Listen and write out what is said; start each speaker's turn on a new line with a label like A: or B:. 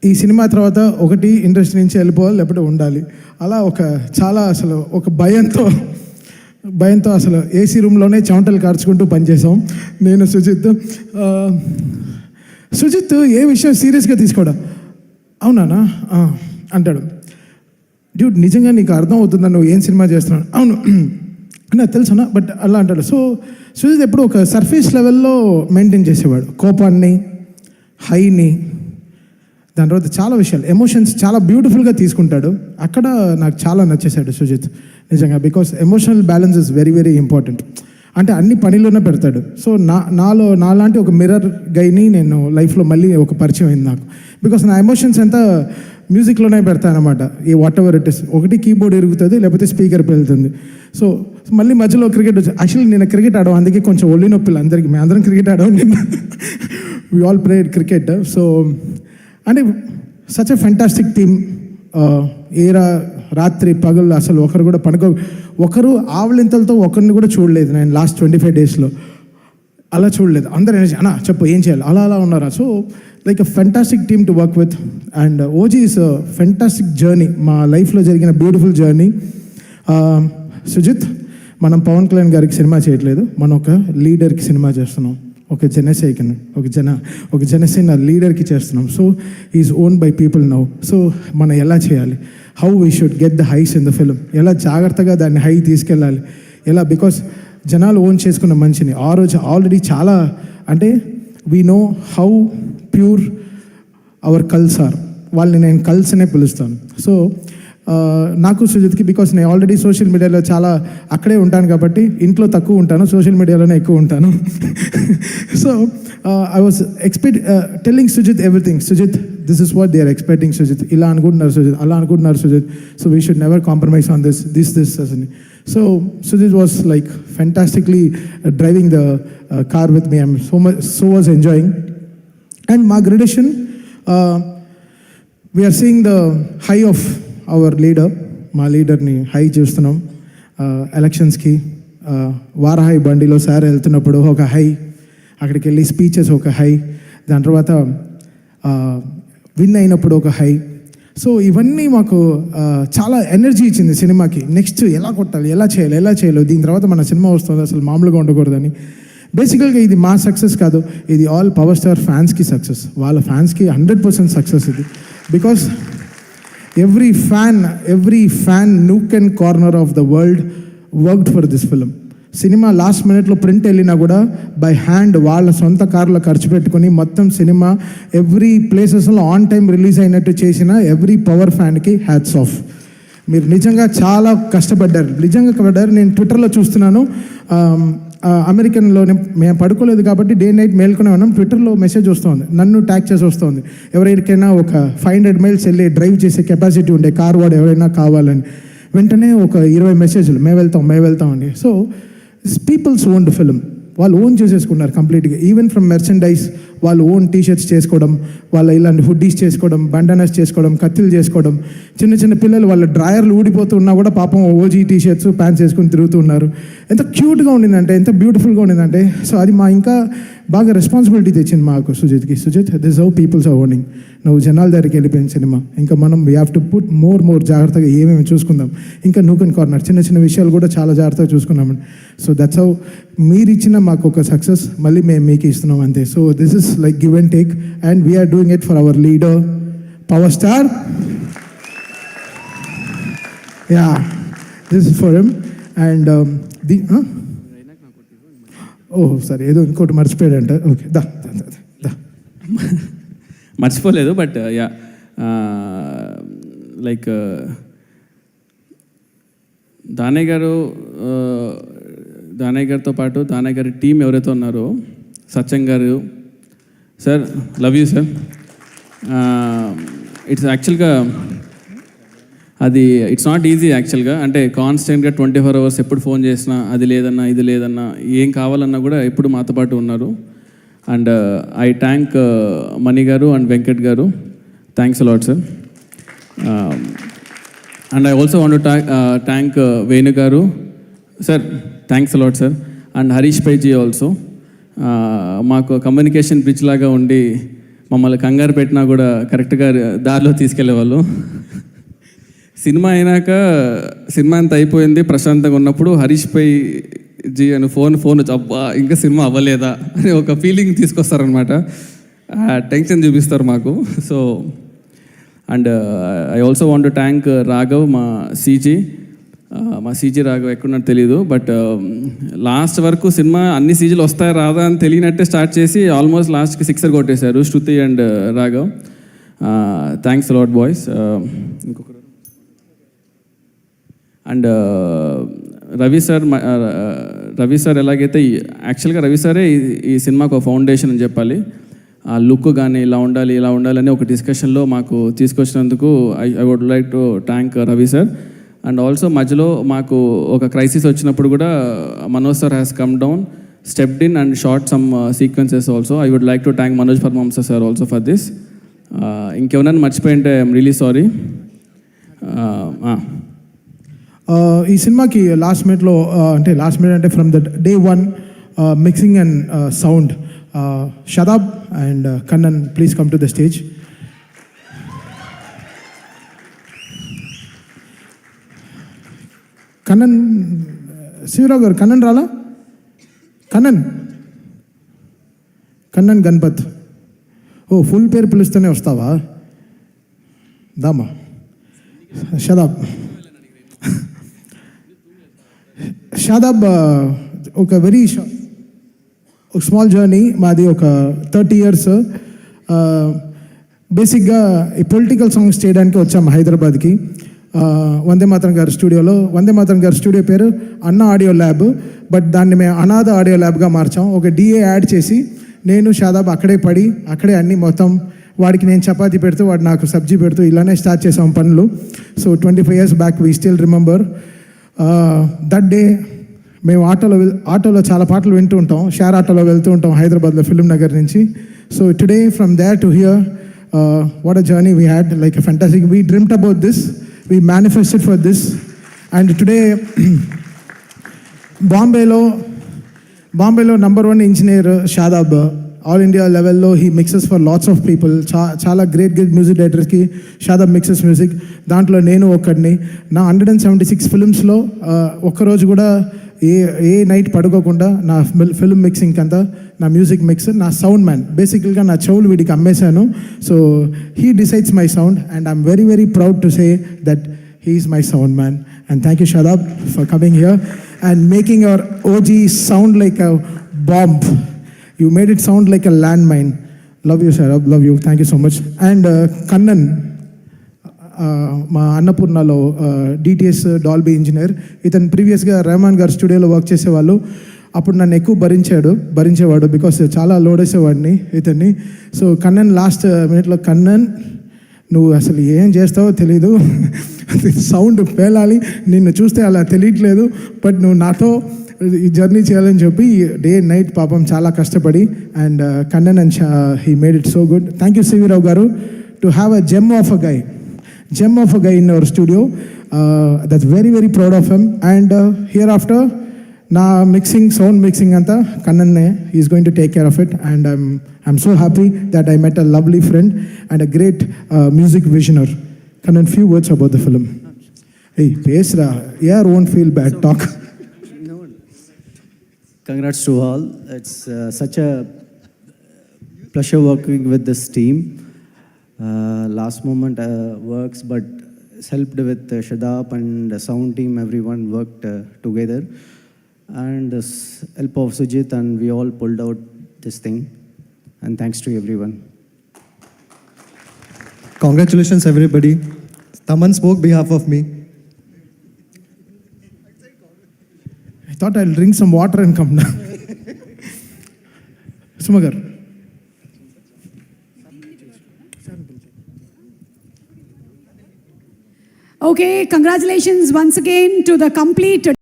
A: ఈ సినిమా తర్వాత ఒకటి ఇండస్ట్రీ నుంచి వెళ్ళిపోవాలి, లేకపోతే ఉండాలి. అలా చాలా అసలు ఒక భయంతో అసలు ఏసీ రూమ్లోనే చెమటలు కార్చుకుంటూ పనిచేసాం నేను సుజిత్ ఏ విషయం సీరియస్గా తీసుకోడా, అవునా అంటాడు. డ్యూడ్ నిజంగా నీకు అర్థం అవుతుందా నువ్వు ఏం సినిమా చేస్తున్నావు? అవును నాకు తెలుసునా, బట్ అలా అంటాడు. సో సుజిత్ ఎప్పుడు ఒక సర్ఫేస్ లెవెల్లో మెయింటైన్ చేసేవాడు, కోపాన్ని, హైని, దాని తర్వాత చాలా విషయాలు, ఎమోషన్స్ చాలా బ్యూటిఫుల్గా తీసుకుంటాడు. అక్కడ నాకు చాలా నచ్చేసాడు సుజిత్ నిజంగా. Because emotional balance is very very important. అంటే అన్ని పనిలోనే పెడతాడు. సో నాలాంటి ఒక మిర్రర్ గైని నేను లైఫ్లో మళ్ళీ ఒక పరిచయం అయింది నాకు. బికాస్ నా ఎమోషన్స్ అంతా మ్యూజిక్లోనే పెడతానమాట. ఈ వాట్ ఎవర్ ఇట్ ఇస్, ఒకటి కీబోర్డ్ ఇరుగుతుంది, లేకపోతే స్పీకర్ వెళ్తుంది. సో మళ్ళీ మధ్యలో క్రికెట్ వచ్చి, యాక్చువల్లీ నేను క్రికెట్ ఆడాం, అందుకే కొంచెం ఒళ్ళు నొప్పిలు అందరికీ. మేము అందరం క్రికెట్ ఆడాం, we all played cricket. So అంటే సచ్ ఎ ఫెంటాస్టిక్ టీమ్. రాత్రి పగలు అసలు ఒకరు కూడా ఒకరు ఆవలింతలతో ఒకరిని కూడా చూడలేదు నేను లాస్ట్ 25 డేస్లో. అలా చూడలేదు. అందరూ ఎనర్జీ, అన్నా చెప్పు ఏం చేయాలి, అలా ఉన్నారా. So like a fantastic team to work with. And OG is a fantastic journey, మా లైఫ్లో జరిగిన బ్యూటిఫుల్ జర్నీ. సుజిత్, మనం పవన్ కళ్యాణ్ గారికి సినిమా చేయట్లేదు, మనం ఒక లీడర్కి సినిమా చేస్తున్నాం, ఒక జనసేన లీడర్కి చేస్తున్నాం. So is own by people now. సో మనం ఎలా చేయాలి, how we should get the highs in the film, ఎలా జాగ్రత్తగా దాన్ని హై తీసుకెళ్ళాలి, ఎలా, బికాస్ జనాలు ఓన్ చేసుకున్న మనిషిని ఆ రోజు ఆల్రెడీ చాలా, అంటే we know how pure our cults are. వాళ్ళని నేను కల్స్ అనే పిలుస్తాను. సో నాకు సుజిత్కి, బికాస్ నేను ఆల్రెడీ సోషల్ మీడియాలో చాలా అక్కడే ఉంటాను కాబట్టి ఇంట్లో తక్కువ ఉంటాను, సోషల్ మీడియాలోనే ఎక్కువ ఉంటాను. So I was telling Sujith everything. Sujith, this is what they are expecting. Sujith ఇలా అనుకుంటున్నారు, సుజిత్ అలా అనుకుంటున్నారు Sujith. So we should never compromise on this అని. So Sujith was like fantastically driving the car with me. I'm so was enjoying. And మా graduation, we're seeing the high of our leader. మా లీడర్ని high చూస్తున్నాం. ఎలక్షన్స్కి వారాహి బండిలో సార్ వెళ్తున్నప్పుడు ఒక high, అక్కడికి వెళ్ళి స్పీచెస్ ఒక హై, దాని తర్వాత విన్ అయినప్పుడు ఒక హై. సో ఇవన్నీ మాకు చాలా ఎనర్జీ ఇచ్చింది సినిమాకి. నెక్స్ట్ ఎలా కొట్టాలి, ఎలా చేయాలి, దీని తర్వాత మన సినిమా వస్తుంది, అసలు మామూలుగా ఉండకూడదని. బేసికల్గా ఇది మా సక్సెస్ కాదు, ఇది ఆల్ పవర్ స్టార్ ఫ్యాన్స్కి సక్సెస్. వాళ్ళ ఫ్యాన్స్కి 100% సక్సెస్ ఇది. Because every fan nook and corner of the world worked for this film. Cinema last మినిట్లో ప్రింట్ వెళ్ళినా కూడా బై హ్యాండ్ వాళ్ళ సొంత కార్లో ఖర్చు పెట్టుకుని మొత్తం సినిమా ఎవ్రీ ప్లేసెస్లో ఆన్ టైం రిలీజ్ అయినట్టు చేసిన ఎవ్రీ పవర్ ఫ్యాన్కి హ్యాట్స్ ఆఫ్. మీరు నిజంగా చాలా కష్టపడ్డారు. నేను ట్విట్టర్లో చూస్తున్నాను, అమెరికన్లోనే మేము పడుకోలేదు కాబట్టి డే నైట్ మేల్కొనే ఉన్నాం. ట్విట్టర్లో మెసేజ్ వస్తుంది, నన్ను ట్యాగ్ చేసి వస్తుంది, ఎవరికైనా ఒక 500 మైల్స్ వెళ్ళి డ్రైవ్ చేసే కెపాసిటీ ఉండే కార్ వాడు ఎవరైనా కావాలని. వెంటనే ఒక 20 మెసేజ్లు, మేము వెళ్తాం అని. సో పీపుల్స్ ఓన్డ్ ఫిల్మ్, వాళ్ళు ఓన్ చేసేసుకున్నారు కంప్లీట్గా. ఈవెన్ ఫ్రమ్ మెర్చండైజ్, వాళ్ళు ఓన్ టీషర్ట్స్ చేసుకోవడం, వాళ్ళ ఇలాంటి హుడ్డీస్ చేసుకోవడం, బండనాస్ చేసుకోవడం, కత్తిలు చేసుకోవడం. చిన్న పిల్లలు వాళ్ళ డ్రాయర్లు ఊడిపోతూ ఉన్నా కూడా పాపం ఓజీ టీషర్ట్స్ ప్యాంట్స్ వేసుకుని తిరుగుతూ ఉన్నారు. ఎంత క్యూట్గా ఉండిందంటే, ఎంత బ్యూటిఫుల్గా ఉండిందంటే. సో అది మా ఇంకా బాగా రెస్పాన్సిబిలిటీ తెచ్చింది మాకు సుజిత్కి. Sujith, this how peoples are owning. నువ్వు జనాల దగ్గరికి వెళ్ళిపోయిన సినిమా, ఇంకా మనం we have to put more జాగ్రత్తగా ఏమేమి చూసుకుందాం. ఇంకా నూక్ అండ్ కార్నర్ చిన్న విషయాలు కూడా చాలా జాగ్రత్తగా చూసుకున్నామండి. సో దట్స్ హౌ మీరు ఇచ్చిన మాకు ఒక సక్సెస్ మళ్ళీ మేము మీకు ఇస్తున్నాం అంతే. So this is like give and take, and we are doing it for our leader power star. Yeah, this is for him. And సరే, ఏదో ఇంకోటి మర్చిపోయాడంట. ఓకే, దా
B: మర్చిపోలేదు, బట్ యా, లైక్ దానయ్య గారితో పాటు దానయ్య గారి టీం ఎవరైతే ఉన్నారో, సత్యం గారు sir, love you sir. It's యాక్చువల్గా అది ఇట్స్ నాట్ ఈజీ యాక్చువల్గా. అంటే కాన్స్టెంట్గా 24 hours ఎప్పుడు ఫోన్ చేసినా అది లేదన్నా ఇది లేదన్నా ఏం కావాలన్నా కూడా ఎప్పుడు మాతో పాటు ఉన్నారు. అండ్ ఐ థ్యాంక్ మణి గారు and Venkat garu, thanks a lot sir. And I also want to thank Venu garu sir, thanks a lot sir. And Harish పైజీ ఆల్సో మాకు కమ్యూనికేషన్ బ్రిడ్జ్ లాగా ఉండి మమ్మల్ని కంగారు పెట్టినా కూడా కరెక్ట్గా దారిలో తీసుకెళ్లేవాళ్ళు. సినిమా అయినాక సినిమా అంతా అయిపోయింది, ప్రశాంతంగా ఉన్నప్పుడు హరీష్ పై జీ అని ఫోన్ వచ్చి అబ్బా ఇంకా సినిమా అవ్వలేదా అని ఒక ఫీలింగ్ తీసుకొస్తారనమాట. టెన్షన్ చూపిస్తారు మాకు. So and I also want to thank Raghav, మా సీజీ రాఘవ్ ఎక్కడున్నట్టు తెలీదు. బట్ లాస్ట్ వరకు సినిమా అన్ని సీజీలు వస్తాయి రాదా అని తెలియనట్టే స్టార్ట్ చేసి ఆల్మోస్ట్ లాస్ట్కి 6 కొట్టేశారు Shruti and Raghav. Thanks lot boys. ఇంకొకరు అండ్ రవి సార్ ఎలాగైతే యాక్చువల్గా రవి సారే ఈ సినిమాకు ఒక ఫౌండేషన్ అని చెప్పాలి. ఆ లుక్ కానీ ఇలా ఉండాలి అని ఒక డిస్కషన్లో మాకు తీసుకొచ్చినందుకు I would like to thank Ravi sir. And also మధ్యలో మాకు ఒక క్రైసిస్ వచ్చినప్పుడు కూడా Manoj sir has come down, stepped in and shot some sequences also. I would like to thank Manoj Paramahamsa sir also for this. ఇంకెవరైనా మర్చిపోయింటే ఐఎమ్ రియలీ సారీ.
A: ఈ సినిమాకి last minute అంటే from the day 1 mixing and sound Shadab and Kannan, please come to the stage. Kannan, Sivarao గారు కన్నన్ రాలా? కన్నన్ గణపత్. ఓ full పేరు పిలుస్తూనే వస్తావా? దామా షాదాబ్ ఒక వెరీ స్మాల్ జర్నీ మాది. ఒక 30 years బేసిక్గా ఈ పొలిటికల్ సాంగ్స్ చేయడానికి వచ్చాము హైదరాబాద్కి. వందే మాతరం గారి స్టూడియోలో. వందే మాతరం గారి స్టూడియో పేరు అన్న ఆడియో ల్యాబ్, బట్ దాన్ని మేము అనాథ ఆడియో ల్యాబ్గా మార్చాం. ఒక డిఏ యాడ్ చేసి నేను షాదాబ్ అక్కడే అన్నీ మొత్తం వాడికి నేను చపాతీ పెడుతూ వాడు నాకు సబ్జీ పెడుతూ ఇలానే స్టార్ట్ చేసాం పనులు. So 25 years back we still remember that day. మేము ఆటోలో చాలా పాటలు వింటూ ఉంటాం, షేర్ ఆటోలో వెళ్తూ ఉంటాం హైదరాబాద్లో ఫిల్మ్ నగర్ నుంచి. So today from there to here, what a journey we had, like a fantastic. We dreamed about this, we manifested for this, and today బాంబేలో #1 ఇంజనీర్ షాదాబ్. ఆల్ ఇండియా లెవెల్లో he mixes for lots of people. చాలా great music డైరెక్టర్స్కి Shadab mixes music. దాంట్లో నేను ఒకడిని. నా 176 ఫిల్మ్స్లో ఒక్కరోజు కూడా ఏ నైట్ పడుకోకుండా నా ఫిల్మ్ మిక్సింగ్ అంతా నా మ్యూజిక్ మిక్స్, నా సౌండ్ మ్యాన్. బేసికల్గా నా చెవులు వీడికి అమ్మేశాను. So he decides my sound and I'm very very proud to say that he is my sound man. And thank you Shadab for coming here and making our OG sound like a bomb. You made it sound like a landmine. Love you, Sharab. Love you. Thank you so much. And Kannan, మా అన్నపూర్ణలో DTS Dolby engineer. ఇతను ప్రీవియస్గా రెహమాన్ గారు స్టూడియోలో work చేసేవాళ్ళు. అప్పుడు నన్ను ఎక్కువ భరించేవాడు because చాలా లోడ్ వేసేవాడిని ఇతన్ని. సో కన్నన్ లాస్ట్ మినిట్లో, కన్నన్ నువ్వు అసలు ఏం చేస్తావో తెలీదు, సౌండ్ పేలాలి, నిన్ను చూస్తే అలా తెలియట్లేదు, బట్ నువ్వు నాతో ఈ జర్నీ చేయాలని చెప్పి డే అండ్ నైట్ పాపం చాలా కష్టపడి. And Kannan and he made it so good. Thank you Shivarao garu to have a gem of a guy in our studio. That's very very proud of him. And here after నా sound mixing అంతా కన్నన్నే. Is going to take care of it. And I'm so happy that I met a lovely friend and a great music visionary. Kannan, few words about the film. Hey, pesra, yeah, won't feel bad, talk.
C: Congrats to all. It's such a pleasure working with this team. Last moment works, but helped with Shadab and the sound team. Everyone worked together, and the help of Sujit, and we all pulled out this thing. And thanks to everyone.
D: Congratulations, everybody. Taman spoke behalf of me.
A: I thought I'll drink some water and come down. Sumagar.
E: Okay, congratulations once again to the complete